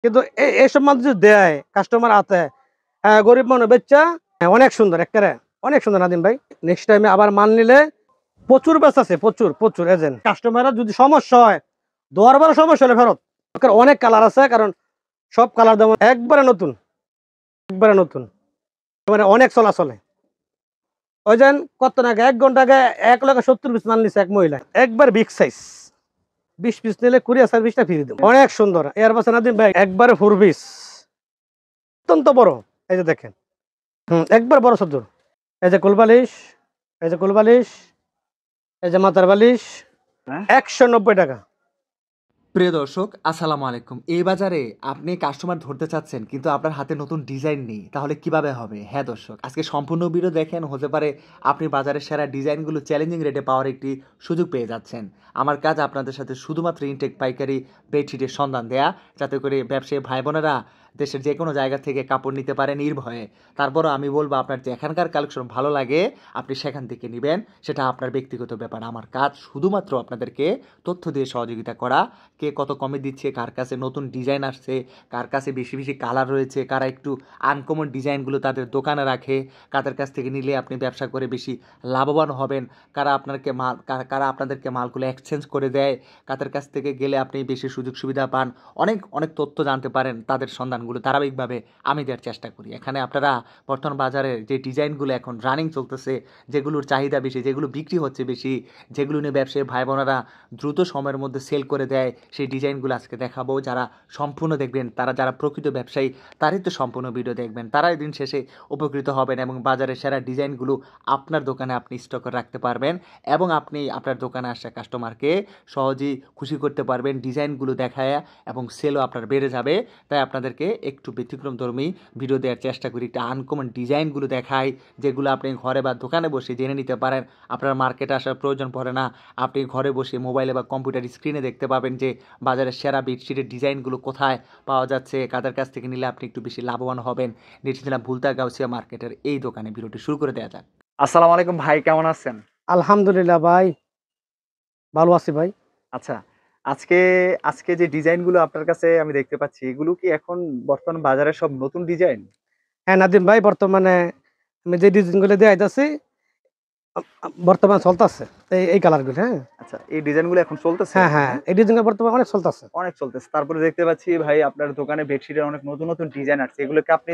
কিন্তু এইসব মানুষ যদি দেয় কাস্টমার আছে, হ্যাঁ গরিব মানুষ বেচা, হ্যাঁ অনেক সুন্দর একেবারে, অনেক সুন্দর নাদিম ভাই। নেক্সট টাইমে আবার মাল নিলে প্রচুর বেচ আছে, প্রচুর প্রচুর এজেন্ট কাস্টমাররা যদি সমস্যা হয়, দোয়ারবার সমস্যা হলে ফেরত। অনেক কালার আছে, কারণ সব কালার যেমন একবারে নতুন, একবারে নতুন, মানে অনেক চলাচলে। ওই যেন কত টাকা 1 ঘন্টা আগে 1,70,000 পিস মাল নিছে এক মহিলা, একবার বিগ সাইজ, 20 পিস নিলে কুরিয়ার সার্ভিসটা ফ্রি দেবো। অনেক সুন্দর এর বছর নাদিম ভাই, একবারে 4 পিস, অত্যন্ত বড়। এই যে দেখেন, একবার বড় সজ্জর। এই যে কুলবালিশ, এই যে কুলবালিশ, এই যে মাথার বালিশ, 190 টাকা। প্রিয় দর্শক আসসালামু আলাইকুম। এই বাজারে আপনি কাস্টমার ধরতে চাচ্ছেন কিন্তু আপনার হাতে নতুন ডিজাইন নেই, তাহলে কিভাবে হবে? হ্যাঁ দর্শক, আজকে সম্পূর্ণ ভিডিও দেখেন, হতে পারে আপনি বাজারের সেরা ডিজাইনগুলো চ্যালেঞ্জিং রেটে পাওয়ার একটি সুযোগ পেয়ে যাচ্ছেন। আমার কাজ আপনাদের সাথে শুধুমাত্র ইনটেক পাইকারি বেডশিটের সন্ধান দেয়া, যাতে করে ব্যবসায়ী ভাই বোনেরা দেশের যে কোনো জায়গা থেকে কাপড় নিতে পারে নির্ভয়ে। তারপরও আমি বলবো, আপনার যেখানকার কালেকশন ভালো লাগে আপনি সেখান থেকে নেবেন, সেটা আপনার ব্যক্তিগত ব্যাপার। আমার কাজ শুধুমাত্র আপনাদেরকে তথ্য দিয়ে সহযোগিতা করা, কে কত কমে দিচ্ছে, কার কাছে নতুন ডিজাইন আসছে, কার কাছে বেশি বেশি কালার রয়েছে, কারা একটু আনকমন ডিজাইনগুলো তাদের দোকানে রাখে, কাদের কাছ থেকে নিলে আপনি ব্যবসা করে বেশি লাভবান হবেন, কারা কারা আপনাদেরকে মালগুলো এক্সচেঞ্জ করে দেয়, কাদের কাছ থেকে গেলে আপনি বেশি সুযোগ সুবিধা পান, অনেক অনেক তথ্য জানতে পারেন। তাদের সন্ধানগুলো ধারাবাহিকভাবে আমি দেওয়ার চেষ্টা করি। এখানে আপনারা বর্তমান বাজারে যে ডিজাইনগুলো এখন রানিং চলতেছে, যেগুলোর চাহিদা বেশি, যেগুলো বিক্রি হচ্ছে বেশি, যেগুলো নিয়ে ব্যবসায়ী ভাই বোনেরা দ্রুত সময়ের মধ্যে সেল করে দেয়, সেই ডিজাইনগুলো আজকে দেখাবো। যারা সম্পূর্ণ দেখবেন, যারা প্রকৃত ব্যবসায়ী, তারাই তো সম্পূর্ণ ভিডিও দেখবেন, তারাই দিন শেষে উপকৃত হবেন এবং বাজারের সেরা ডিজাইনগুলো আপনার দোকানে আপনি স্টক করে রাখতে পারবেন এবং আপনি আপনার দোকানে আসা কাস্টমারকে সহজেই খুশি করতে পারবেন ডিজাইনগুলো দেখায়, এবং সেলও আপনার বেড়ে যাবে। তাই আপনাদেরকে একটু ব্যতিক্রমধর্মী ভিডিও দেওয়ার চেষ্টা করি, একটা আনকমন ডিজাইনগুলো দেখাই, যেগুলো আপনি ঘরে বা দোকানে বসে জেনে নিতে পারেন। আপনার মার্কেটে আসার প্রয়োজন পড়ে না, আপনি ঘরে বসে মোবাইলে বা কম্পিউটার স্ক্রিনে দেখতে পাবেন যে বাজারের সেরা বেডশিটের ডিজাইনগুলো কোথায় পাওয়া যাচ্ছে, কাদের কাছ থেকে নিলে আপনি একটু বেশি লাভবান হবেন। নিয়েছিলাম ভুলতা গাউসিয়া মার্কেটের এই দোকানে। ভিডিওটি শুরু করে দেওয়া যাক। আসসালামু আলাইকুম ভাই, কেমন আছেন? আলহামদুলিল্লাহ ভাই, ভালো আছি ভাই। আচ্ছা, আজকে আজকে যে ডিজাইনগুলো আপনার কাছে আমি দেখতে পাচ্ছি, এগুলো কি এখন বর্তমান বাজারে সব নতুন ডিজাইন? হ্যাঁ নাদিম ভাই, বর্তমানে আমি যে ডিজাইনগুলো দিয়ে আইতাছি বর্তমানে চলতেছে এই কালারগুলো। হ্যাঁ আচ্ছা, এই ডিজাইনগুলো এখন চলতেছে? হ্যাঁ হ্যাঁ, এই ডিজাইনগুলো বর্তমানে অনেক চলতেছে, অনেক চলতেছে। তারপরে দেখতে পাচ্ছি ভাই আপনার দোকানে বেডশিটের অনেক নতুন নতুন ডিজাইন আসছে, এগুলোকে আপনি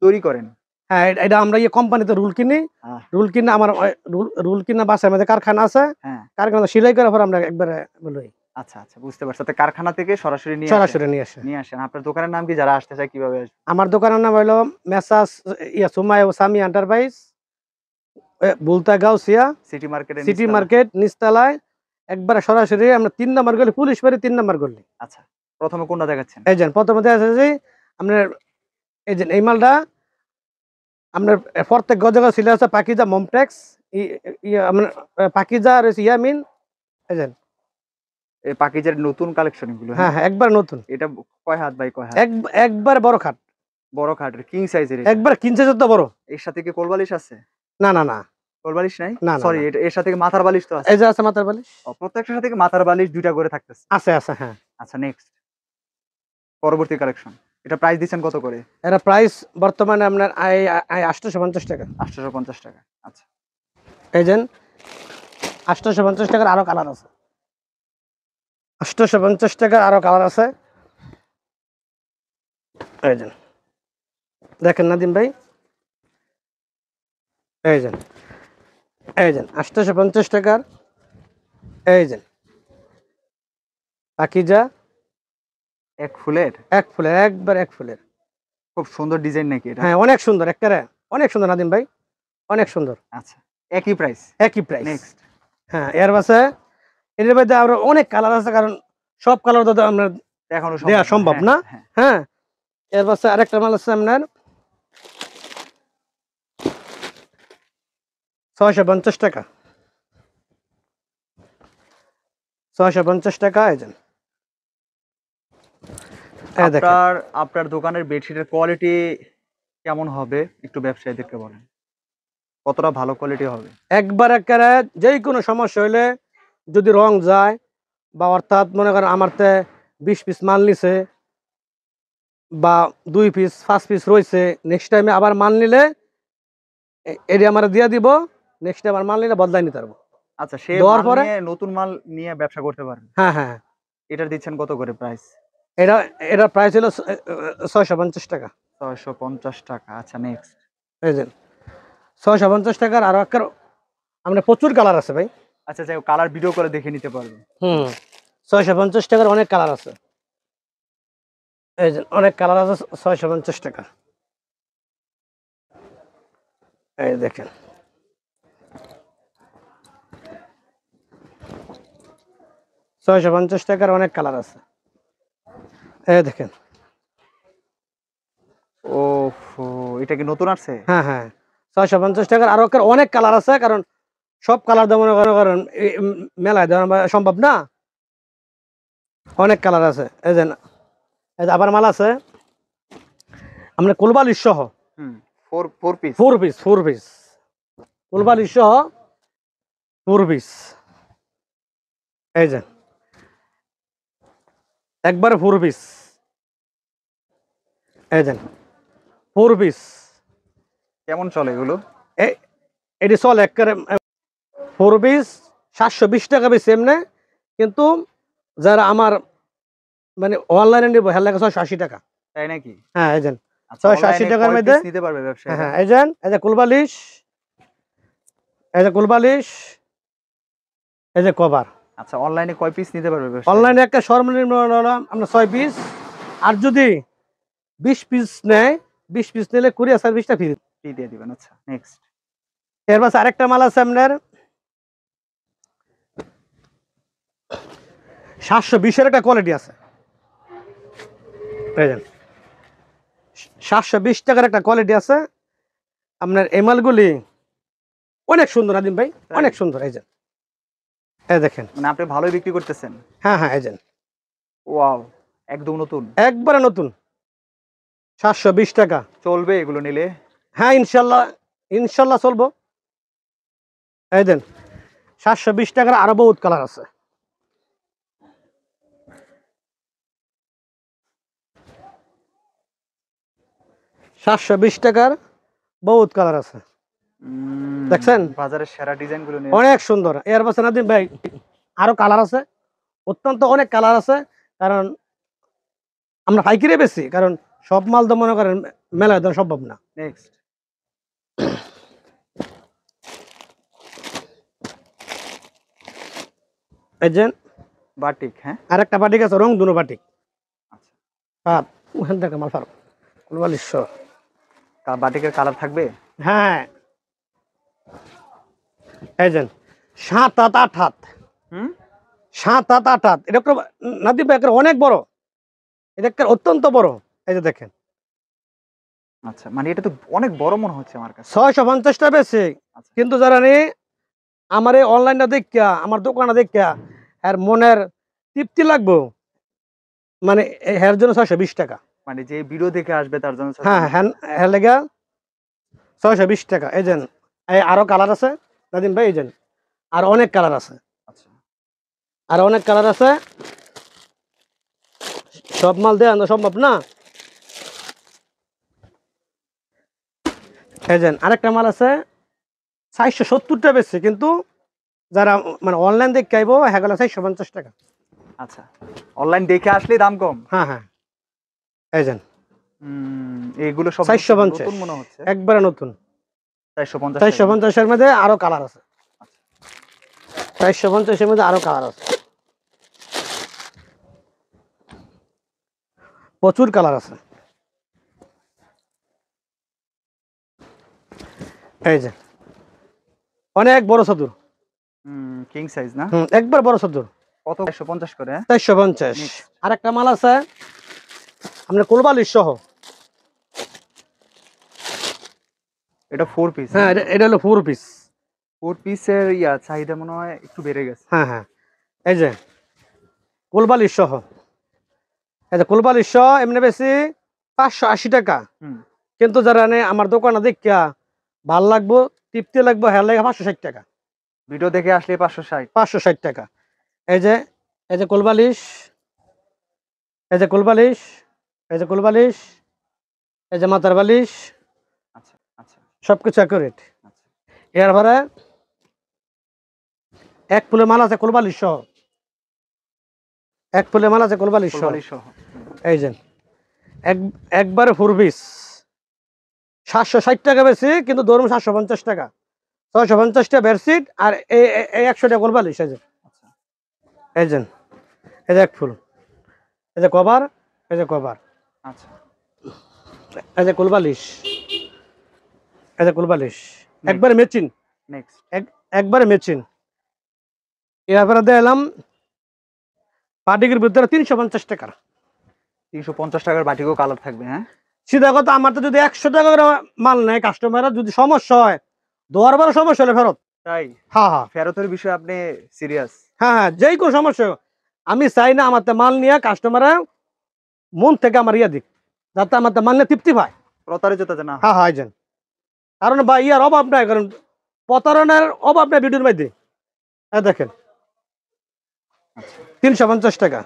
তৈরি করেন? হ্যাঁ এটা আমরা কোম্পানিতে রুল কিনি, রুল কিনে আমার রুল কিনা বাসায় আমাদের কারখানা আছে, কারখানা সেলাই করার পর আমরা একবারে বলি। আচ্ছা আচ্ছা, বুঝতে পারছি। তো কারখানা থেকে সরাসরি নিয়ে আসেন। আপনার দোকানের নাম কি, যারা আসতে চায় কিভাবে আসবে? আমার দোকানের নাম হলো মেসাস সুমাইয়া ও Sami enterprise, বুলতা Gausia city market নিচতলায়, একবারে সরাসরি। আমরা 3 নম্বর গলি, পুলিশ বাড়ি 3 নম্বর গলি। আচ্ছা, প্রথমে কোনটা দেখাচ্ছেন? এই যে প্রথমে দেখা যাচ্ছে আপনার এই যে এই মালটা আপনার প্রত্যেক গজগা ছিল আছে পাকিজা মমটেক্স, পাকিজা আর ইয়ামিন। এই যে এই পাকিজার নতুন কালেকশন এগুলো? হ্যাঁ হ্যাঁ, একবার নতুন। এটা কয় হাত বাই কয় হাত? একবার বড় খাট, বড় খাটের কিং সাইজের? একবার কিনছে যত বড়। এর সাথে কি কোলবালিশ আছে? না না না, কোলবালিশ নাই। না সরি, এর সাথে কি মাথার বালিশ তো আছে? এই যে আছে মাথার বালিশ। প্রত্যেকটার সাথে কি মাথার বালিশ দুইটা করে থাকতেছে? আছে আছে, হ্যাঁ। আচ্ছা, নেক্সট পরবর্তী কালেকশন। এটা প্রাইস দিচ্ছেন কত করে? এর প্রাইস বর্তমানে আপনার 850 টাকা। 850 টাকা। আচ্ছা, এই যে 850 টাকার আরো কালার আছে, 850 টাকার আরো কালার আছে। এই যে দেখেন নাদিম ভাই, এই যে 850 টাকার, এই যে পাকিজা এক ফুলের একবার এক ফুলের। খুব সুন্দর ডিজাইন নাকি এটা? হ্যাঁ অনেক সুন্দর, একেবারে অনেক সুন্দর নাদিম ভাই, অনেক সুন্দর। আচ্ছা, একই প্রাইস? একই প্রাইস। নেক্সট। হ্যাঁ এর বাসে এর মধ্যে আরো অনেক কালার আছে, কারণ সব কালার তো আমরা দেখানো দেওয়া সম্ভব না। হ্যাঁ এর বাসে আরেকটা মাল আছে আপনার 650 টাকা, 650 টাকা। এই যে আপনার দোকানের বেডশিটের কোয়ালিটি কেমন হবে একটু ব্যবসায়ীদেরকে বলেন, কতটা ভালো কোয়ালিটি হবে? একবার একেবারে যে কোনো সমস্যা হইলে, যদি রং যায় বা অর্থাৎ মনে করেন আমার তে 20 পিস মাল নিছে, বা 2 পিস 5 পিস রয়েছে, নেক্সট টাইমে আবার মাল নিলে এটি আমার দিয়ে দিব, নেক্সট টাইম আর মাল নিলে বদলাই নিতে পারবো। আচ্ছা, সে দেওয়ার মাল পরে নিয়ে নতুন মাল নিয়ে ব্যবসা করতে পারবে। হ্যাঁ হ্যাঁ, এটার দিচ্ছেন কত করে প্রাইস? এটা এটার প্রাইস হলো 650 টাকা। 650 টাকা। আচ্ছা, নেক্সট। এই যে 650 টাকার আরো একটা, আমরা প্রচুর কালার আছে ভাই। আচ্ছা, যাই কালার ভিডিও করে দেখে নিতে পারবে। 650 টাকার অনেক কালার আছে। এই যে অনেক কালার আছে 650 টাকা। এই দেখেন, 650 টাকার অনেক কালার আছে। এই দেখেন। ওফো, এটা কি নতুন আসছে? হ্যাঁ হ্যাঁ, 650 টাকার আরো একটা অনেক কালার আছে, কারণ সব কালার দেওয়া মনে করেন মেলায় দেওয়া সম্ভব না, অনেক কালার আছে। এই যে আবার মাল আছে আমরা কুলবালিশ সহ। হুম, 4 পিস। 4 পিস কুলবালিশ সহ 4 পিস। এই যে একবারে 4 পিস। এই যে 4 পিস। কেমন চলে এগুলো? এটি চলে একেবারে 4 পিস 720 টাকা বেশি এমনি, কিন্তু যারা আমার মানে অনলাইনে নিব হ্যাঁ লাগে 680 টাকা। তাই নাকি? হ্যাঁ এই যে আচ্ছা, 680 টাকার কয় মধ্যে। পিস নিতে পারবে ব্যবসায়ীরা? হ্যাঁ এই যে কুলবালিশ, এই যে কুলবালিশ, এই যে কভার। আচ্ছা, অনলাইনে কয় পিস নিতে পারবে ব্যবসায়ীরা? অনলাইনে একটা সর্বনিম্ন হলো আমরা 6 পিস, আর যদি 20 পিস নেয়, 20 পিস নিলে কুরিয়ার সার্ভিসটা ফ্রি ফ্রি দিয়ে দিবেন। আচ্ছা, নেক্সট। এর পাশে আরেকটা মাল আছে আপনার 720-এর একটা কোয়ালিটি আছে। এই যে 720 টাকার একটা কোয়ালিটি আছে আপনার। এই মালগুলি অনেক সুন্দর আদিম ভাই, অনেক সুন্দর। এই যে এই দেখেন, মানে আপনি ভালোই বিক্রি করতেছেন। হ্যাঁ হ্যাঁ, এই যে ওয়াও, একদম নতুন। একবারে নতুন 720 টাকা। চলবে এগুলো নিলে? হ্যাঁ ইনশাল্লাহ, ইনশাল্লাহ চলবো। এই দেন 720 টাকার আরো বহুত কালার আছে। 720 টাকার বহুত কালার আছে, দেখছেন? বাজারের সেরা ডিজাইন গুলো নিয়ে অনেক সুন্দর। এর পাশে নাদিম ভাই আরো কালার আছে, অত্যন্ত অনেক কালার আছে, কারণ আমরা পাইকারি বেশি, কারণ সব মাল তো মনে করেন মেলায় দেওয়া সম্ভব না। নেক্সট। এই যে বাটিক। হ্যাঁ, আরেকটা বাটিক আছে, রং দুনো বাটিক। আচ্ছা, হ্যাঁ ওখান থেকে মাল ফার 4400। বাটিকের কালার থাকবে? হ্যাঁ এই যে 7-8 হাত, হুম, 7-8 হাত। এটা নাদিম ভাই একটা অনেক বড়, এটা একটা অত্যন্ত বড়। এই যে দেখেন আচ্ছা, মানে এটা তো অনেক বড় মনে হচ্ছে আমার কাছে। 650টা বেশি, আচ্ছা, কিন্তু যারা নেই আমার এই অনলাইনটা দেখা, আমার দোকানটা দেখা আর মনের তৃপ্তি লাগবো, মানে এর জন্য 620 টাকা। মানে যে ভিডিও দেখে আসবে তার জন্য হ্যাঁ হ্যাঁ, হ্যাঁ লেগা 620 টাকা। এই যে এই আরো কালার আছে নাদিম ভাই, এই যে আর অনেক কালার আছে, আচ্ছা, আর অনেক কালার আছে, সব মাল দেওয়া আনা সম্ভব না। এই যে আরেকটা মাল আছে 470টা বেশি, কিন্তু যারা মানে অনলাইন দেখে আইবো হ্যাঁ 450 টাকা। আচ্ছা, অনলাইন দেখে আসলে দাম কম। হ্যাঁ হ্যাঁ, এই যে এইগুলো সব 450 নতুন মনে হচ্ছে। একবারে নতুন। 450। 450-এর মধ্যে আরো কালার আছে, 450-এর মধ্যে আরো কালার আছে, প্রচুর কালার আছে। এই যে অনেক বড় চতুর, কিং সাইজ না? একবার বড় চতুর। কত? 450 করে? 450। আর একটা মাল আছে আপনার কোলবালিশ সহ। এটা 4 পিস? হ্যাঁ এটা হলো 4 পিস। 4 পিসের চাহিদা মনে হয় একটু বেড়ে গেছে। হ্যাঁ হ্যাঁ, এই যে কোলবালিশ সহ। এই যে কোলবালিশ সহ এমনি বেশি 580 টাকা, কিন্তু যারা নেই আমার দোকানে দেখা ভাল লাগবো, তৃপ্তি লাগবো, হ্যাঁ লাগে 560 টাকা। ভিডিও দেখে আসলে 560। 560 টাকা। এই যে কোলবালিশ, এই যে কোলবালিশ, এই যে কোল বালিশ, এই যে মাথার বালিশ, আচ্ছা আচ্ছা সবকিছু অ্যাকুরেট। আচ্ছা। এরপরে এক ফুলের মাল আছে কোল বালিশ সহ, এক ফুলের মাল আছে কোল বালিশ সহ। কোলবালিশ সহ। এই যে একবারে 4 পিস 760 টাকা বেশি, কিন্তু ধরুন 750 টাকা, 650 টাকা বেডশিট আর এই 100 টাকা কোল বালিশ। এই যে আচ্ছা এই যে এই যে এক ফুল, এই যে কভার, এই যে কভার, আচ্ছা এই যে কোল বালিশ, এই যে কোল বালিশ, একবারে মেচিন, নেক্সট। একবারে মেচিন। এরপরে দিলাম পাটিকের ভিতরে 350 টাকা। 350 টাকার বাটিকও কালার থাকবে। হ্যাঁ, সিধা কথা, আমার তো যদি 100 টাকা করে মাল নেয় কাস্টমাররা, যদি সমস্যা হয়, দোয়ার সমস্যা হলে ফেরত। তাই? হ্যাঁ হ্যাঁ ফেরতের বিষয়ে আপনি সিরিয়াস? হ্যাঁ হ্যাঁ, যেই কোনো সমস্যা হোক, আমি চাই না আমার মাল নিয়ে কাস্টমাররা মন থেকে আমার দিক, যাতে আমার মাল নিয়ে তৃপ্তি পায়। প্রতারিত যাতে না হয়। হ্যাঁ হ্যাঁ, কারণ বা ইয়ার অভাব নাই, কারণ প্রতারণার অভাব নাই ভিডিওর মধ্যে। হ্যাঁ দেখেন 350 টাকা।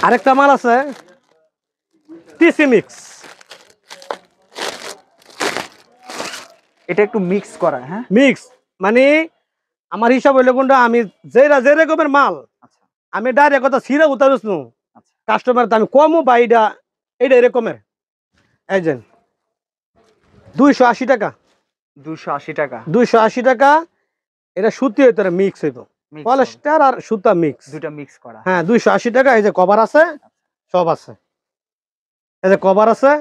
আরেকটা মাল আছে টিসি মিক্স, এটা একটু মিক্স করা। হ্যাঁ, মিক্স মানে আমার হিসাব হইলে কোনটা, আমি যে রকমের মাল আচ্ছা আমি ডাইরেক্ট কথা ছিঁড়ে উতারছ নু আচ্ছা কাস্টমার, আমি কমও বা এইটা এইটা এরকমের। এই যে 280 টাকা, 280 টাকা 280 টাকা। এটা সুতি হইতো, মিক্স হইতো, মিক্স, পলিস্টার আর সুতা মিক্স। দুইটা মিক্স করা। হ্যাঁ 280 টাকা। এই যে কভার আছে, সব আছে, এই যে কভার আছে,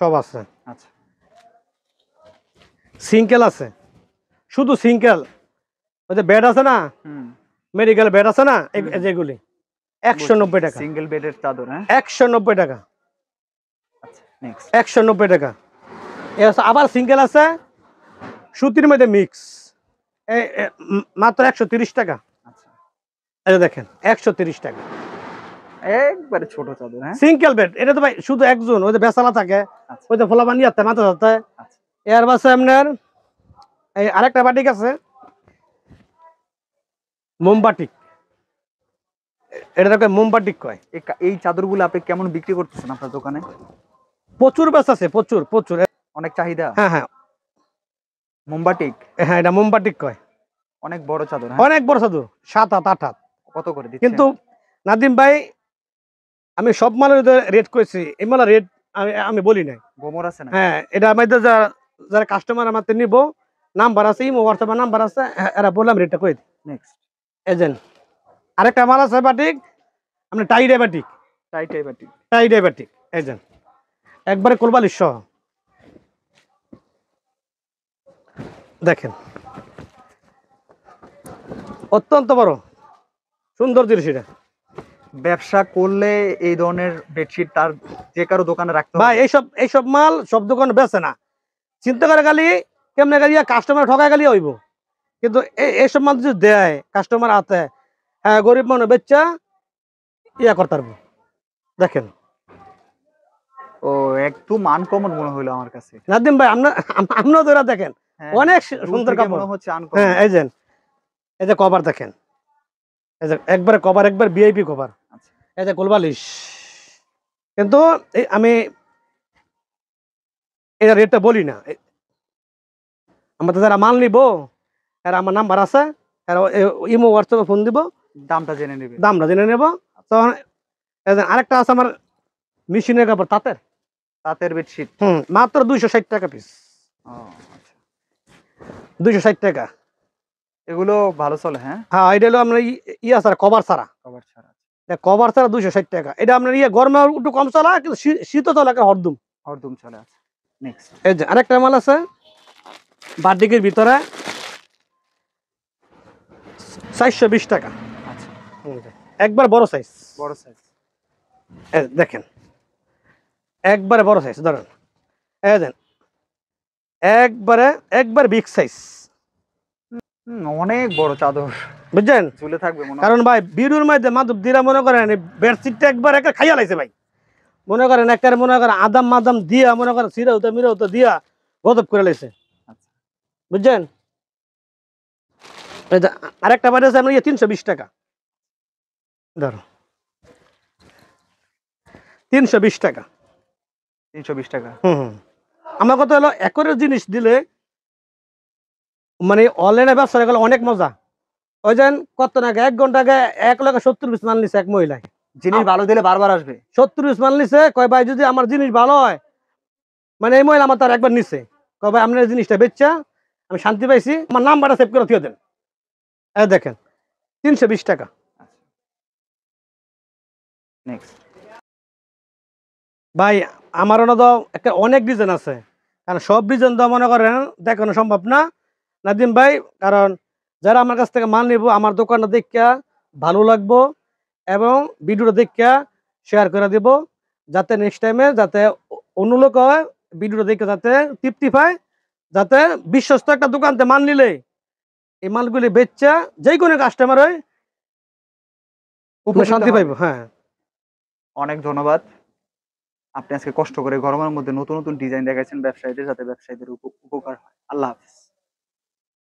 সব আছে। আচ্ছা সিঙ্কেল আছে, শুধু সিঙ্কেল। ওই যে বেড আছে না, হুম, মেডিকেল বেড আছে না, যেগুলি 190 টাকা, সিঙ্গেল বেডের চাদর। হ্যাঁ, 190 টাকা, আচ্ছা নেক্সট। 190 টাকা। আবার সিঙ্গেল আছে সুতির মধ্যে মিক্স, মাত্র 130 টাকা। আচ্ছা, এই যে দেখেন 130 টাকা একবারে ছোট চাদর। হ্যাঁ, সিঙ্গেল বেড। এটা তো ভাই শুধু একজন, ওই যে বেসালা থাকে, আচ্ছা ওই যে ফলা বানিয়ে আছে মাথা যাতে। আচ্ছা এর বাসে আপনার এই আরেকটা বাটিক আছে মোমবাটিক, এটা মোমবাটিক কয়। এই চাদরগুলো আপনি কেমন বিক্রি করতেছেন আপনার দোকানে? প্রচুর বেচ আছে, প্রচুর প্রচুর। অনেক চাহিদা। হ্যাঁ হ্যাঁ মোমবাটিক হ্যাঁ, এটা মোমবাটিক কয়। অনেক বড় চাদর। হ্যাঁ, অনেক বড় চাদর, 7 হাত 8 হাত। কত করে দিচ্ছেন? কিন্তু নাদিম ভাই, আমি সব মালের রেট কইছি, এই মালের রেট আমি বলি নাই। গোমর আছে না? হ্যাঁ, এটা আমাদের যারা কাস্টমার আমাদের নিব, নাম্বার আছে, ইমো হোয়াটসঅ্যাপে নাম্বার আছে, এরা বললাম রেটটা কই দিই। নেক্সট। এজেন্ট আরেকটা মাল আছে বাটিক, আপনি টাইডে বাটিক, টাইটাই বাটিক। টাইডে বাটিক। এজেন্ট একবারে কোলবালিশ সহ। দেখেন অত্যন্ত বড় সুন্দর জিনিস এটা। ব্যবসা করলে এই ধরনের বেডশিট তার যে কারো দোকানে রাখতে ভাই হবে। এইসব মাল সব দোকানে বেচে না, চিন্তা করে খালি কেমনে গালিয়া কাস্টমার ঠকায় গালি হইব। কিন্তু এইসব মাল যদি দেয় কাস্টমার হাতে, হ্যাঁ গরিব মানুষ বেচা ইয়া করতে পারবো। দেখেন ও একটু আনকমন মনে হলো আমার কাছে। নাদিম ভাই, আপনার ধরা দেখেন হ্যাঁ, অনেক দূর সুন্দর থেকে কাপড়। মনে হচ্ছে আনকমন। হ্যাঁ এই যে কভার দেখেন, এই যে একবারে কভার, একবার ভিআইপি কভার। আচ্ছা এই যে কোলবালিশ। কিন্তু আমি এটা রেটটা বলি না, আমাদের যারা মাল নিব আর আমার নাম্বার আছে, আর ইমো হোয়াটসঅ্যাপে ফোন দিব, দামটা জেনে নেবে। দামটা জেনে নেব। তখন আরেকটা আছে আমার মেশিনের কাপড়, তাঁতের, তাঁতের বেডশিট। মাত্র 260 টাকা পিস, ও আচ্ছা, 260 টাকা। এগুলো ভালো চলে। হ্যাঁ, হ্যাঁ, এটা হলো আপনার ইয়া ছাড়া, কভার ছাড়া, কভার ছাড়া। কভার ছাড়া 260 টাকা। এটা আপনার ইয়ে গরমে একটু কম চলা, কিন্তু শীত চলা হরদুম। হরদম চলে আছে। নেক্সট। এই যে আরেকটা মাল আছে বাটিকের ভিতরে 420 টাকা। আচ্ছা, একবার বড় সাইজ, বড় সাইজ। দেখেন একবারে বড় সাইজ, ধরেন এই দেন একবার বিগ সাইজ। অনেক বড় চাদর, বুঝছেন? ঝুলে থাকবে মনে হয়। কারণ ভাই বিরুর মধ্যে মাধব দিরা মনে করেন বেডশিটটা একবার একটা খাইয়া লাইছে ভাই, মনে করেন একটা মনে করেন আদাম মাদাম দিয়া, মনে করেন সিরা হতো মিরা হতো দিয়া গজব করে লাইছে। আচ্ছা, বুঝছেন? আরেকটা বাড়ি আছে আপনার 320 টাকা। ধরো 320 টাকা। 320 টাকা। আমার কথা হলো একরের জিনিস দিলে মানে অনলাইনে ব্যবসা গেলে অনেক মজা। ওই যেন কত টাকা 1 ঘন্টা আগে 1,70,000 পিস মাল নিছে এক মহিলায়। জিনিস ভালো দিলে বারবার আসবে। 70 পিস মাল নিছে, কয় ভাই যদি আমার জিনিস ভালো হয়, মানে এই মহিলা আমার তার একবার নিছে, কয় ভাই আপনার জিনিসটা বেচা আমি শান্তি পাইছি, আমার নাম্বারটা সেভ করে দিয়ে দেন। এই দেখেন 320 টাকা। নেক্সট ভাই আমার তো একটা অনেক ডিজাইন আছে, কারণ সব ডিজাইন তো মনে করেন দেখানো সম্ভব না নাদিম ভাই, কারণ যারা আমার কাছ থেকে মাল নিব আমার দোকানটা দেখা ভালো লাগবো এবং ভিডিওটা দেখা শেয়ার করে দিব, যাতে নেক্সট টাইমে যাতে অন্য লোক হয় ভিডিওটা দেখে যাতে তৃপ্তি পায়, যাতে বিশ্বস্ত একটা দোকানতে মাল নিলে এই মালগুলি বেচা যে কোনো কাস্টমার হয় শান্তি পাইবো। হ্যাঁ, অনেক ধন্যবাদ। আপনি আজকে কষ্ট করে গরমের মধ্যে নতুন নতুন ডিজাইন দেখাচ্ছেন ব্যবসায়ীদের, যাতে ব্যবসায়ীদের উপকার হয়। আল্লাহ হাফেজ।